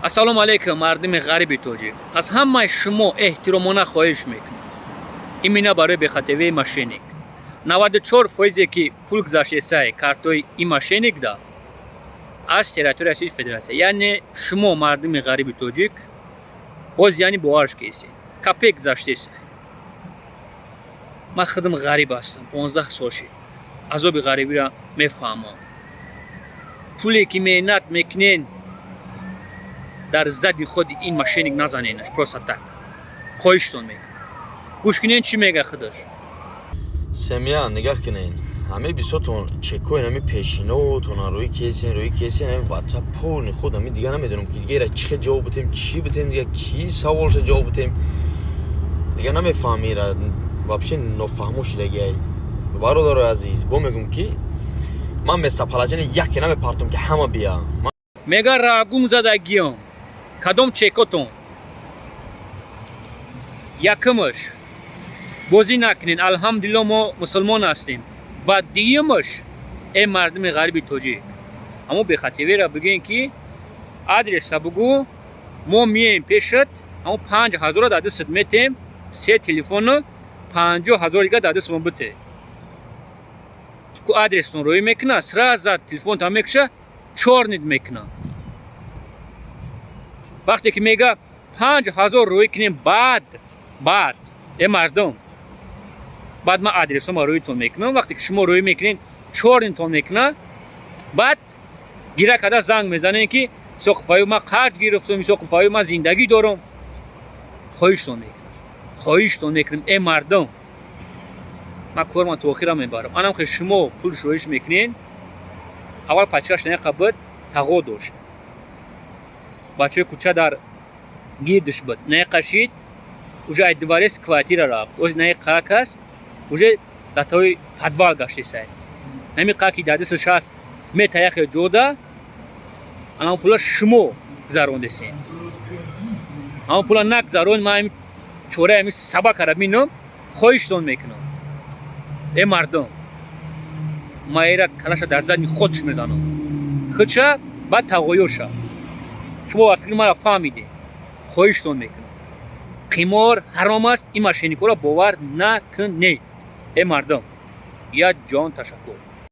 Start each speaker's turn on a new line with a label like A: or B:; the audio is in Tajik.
A: ассалому алейкум, мардуми ғариби тоҷик. Аз ҳамаи шумо эҳтиромона хоҳиш мекунам. Имина барои бехативии мошенник. 94% ки пул гузаштесай картои ин мошенник да аз территорияи Российской Федерация. Яъне шумо мардуми ғариби тоҷик боз яъне боварш кесед. Капек гузаштесай. Ман худам ғариб ҳастам. 15 сол шид. азоби ғарибиро мефаҳмам. пуле ки меҳнат мекунен дар зади худи ин мошенник назаненаш. Просто так. хоҳиштон мекунам. гӯш кунен чӣ мега худаш.
B: Семья нигоҳ кунен. Ҳамаи бисотон чекоин ҳами пешинотон рӯи кесен ҳами ватсапони худ ҳами дига намедонам ки дига ира чӣ ҷавоб бутем, чӣ бутем, дига ки саволша ҷавоб бутем. Дига намефаҳмам ира вообще нофаҳмо шудагиай. Бародари азиз, бо мегӯм ки ман местапалаҷани яке намепартам ки ҳама бия.
A: Мега рагум задагиём. Кадом чекотон? Якумаш бозӣ накунен. Алҳамдулилло мо мусулмон ҳастем. Ва дуюмаш мардуми ғариби тоҷик. Аммо бехативиро бигӯен ки адреса бигӯ, мо мием пешат, аммо 5000 дар дастат метем, 3 телефону 50000 дига дар дастмон бите. Ку адрестон рӯй мекуна, сразу телефонтон мекуша, чорнид мекуна. вақте ки мега 5000 рӯй кунем баъд мардум баъд ман адресома рӯйтон мекунам. вақте ки шумо рӯй мекунен, чорнитон мекуна, баъд гира карда занг мезанен ки соқифаю ман қарҷ гирифтам, соқифаю ман зиндагӣ дорам. хоҳиштон мекунам мардум. ман корман то охира мебарам. анам ки шумо пул шоҳиш мекунен, аввал пачкаш наиқа буд тағо дошт. бачаи кӯча дар гирдиш буд. наиқа шид, уже ай дворец квартира рафт. оз наиқа кас уже датои подвал гаштесай. нами қа ки дар дасташ ҳаст метаяхе ҷода, анам пула шумо гузарондесен. аммо пула нагузарон, ман ҳами чораи ҳами сабакара минам, хоҳиштон мекунам. мардум, ман ира калаша дар задни худш мезанам. худша баъд тағоёша. шумо ба фикри мара фаҳмидед. хоҳиштон мекунам. қимор ҳаром аст. ин мошенникоро бовар накунед. мардум, як ҷон ташаккур.